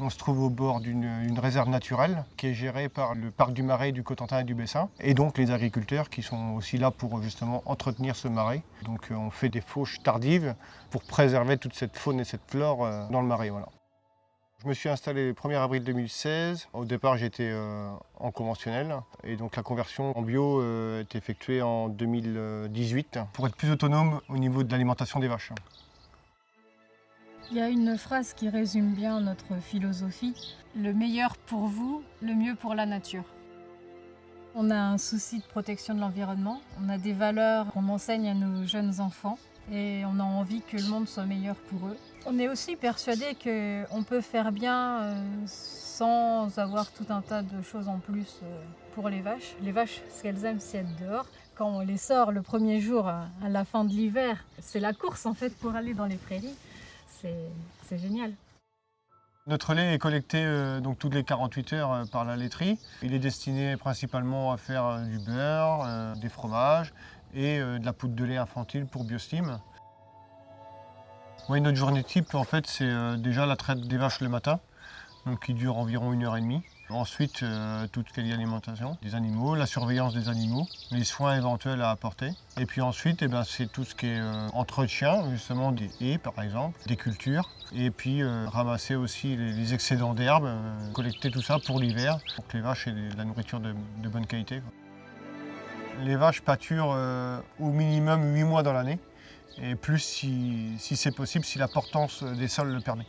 On se trouve au bord d'une réserve naturelle qui est gérée par le parc du Marais, du Cotentin et du Bessin. Et donc les agriculteurs qui sont aussi là pour justement entretenir ce marais. Donc on fait des fauches tardives pour préserver toute cette faune et cette flore dans le marais. Voilà. Je me suis installé le 1er avril 2016. Au départ, j'étais en conventionnel et donc la conversion en bio est effectuée en 2018 pour être plus autonome au niveau de l'alimentation des vaches. Il y a une phrase qui résume bien notre philosophie. Le meilleur pour vous, le mieux pour la nature. On a un souci de protection de l'environnement, on a des valeurs qu'on enseigne à nos jeunes enfants et on a envie que le monde soit meilleur pour eux. On est aussi persuadé qu'on peut faire bien sans avoir tout un tas de choses en plus pour les vaches. Les vaches, ce qu'elles aiment, c'est être dehors. Quand on les sort le premier jour à la fin de l'hiver, c'est la course en fait pour aller dans les prairies. C'est génial. Notre lait est collecté donc toutes les 48 heures par la laiterie. Il est destiné principalement à faire du beurre, des fromages et de la poudre de lait infantile pour Biostime. Oui, notre journée type, en fait, c'est déjà la traite des vaches le matin, donc qui dure environ 1h30. Ensuite, toute ce qui est l'alimentation des animaux, la surveillance des animaux, les soins éventuels à apporter. Et puis ensuite, c'est tout ce qui est entretien, justement des haies par exemple, des cultures. Et puis ramasser aussi les excédents d'herbe, collecter tout ça pour l'hiver, pour que les vaches aient de la nourriture de bonne qualité, quoi. Les vaches pâturent au minimum 8 mois dans l'année, et plus si c'est possible, si la portance des sols le permet.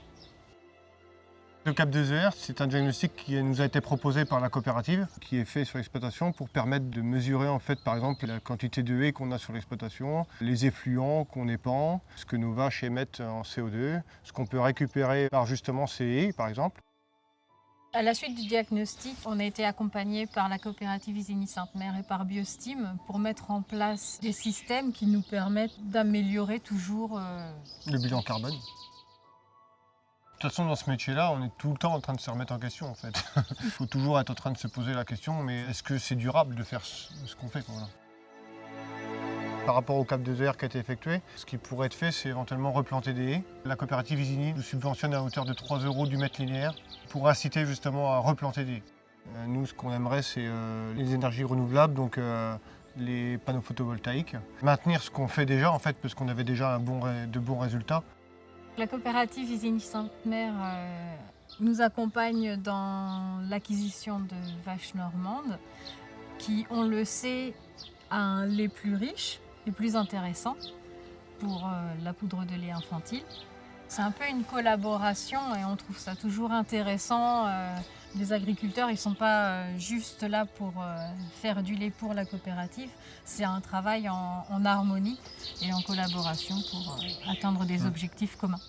Le CAP2ER, c'est un diagnostic qui nous a été proposé par la coopérative, qui est fait sur l'exploitation pour permettre de mesurer en fait, par exemple la quantité de haies qu'on a sur l'exploitation, les effluents qu'on épand, ce que nos vaches émettent en CO2, ce qu'on peut récupérer par justement ces haies par exemple. À la suite du diagnostic, on a été accompagné par la coopérative Isigny-Sainte-Mère et par Biostime pour mettre en place des systèmes qui nous permettent d'améliorer toujours le bilan carbone. De toute façon, dans ce métier-là, on est tout le temps en train de se remettre en question, en fait. Il faut toujours être en train de se poser la question, mais est-ce que c'est durable de faire ce qu'on fait, quoi, voilà. Par rapport au CAP2ER qui a été effectué, ce qui pourrait être fait, c'est éventuellement replanter des haies. La coopérative Isigny nous subventionne à hauteur de 3 € du mètre linéaire pour inciter justement à replanter des haies. Nous, ce qu'on aimerait, c'est les énergies renouvelables, donc les panneaux photovoltaïques. Maintenir ce qu'on fait déjà, en fait, parce qu'on avait déjà de bons résultats. La coopérative Isigny-Sainte-Mère nous accompagne dans l'acquisition de vaches normandes qui, on le sait, a un lait plus riche et plus intéressant pour la poudre de lait infantile. C'est un peu une collaboration et on trouve ça toujours intéressant. Les agriculteurs, ils ne sont pas juste là pour faire du lait pour la coopérative. C'est un travail en harmonie et en collaboration pour atteindre des objectifs communs.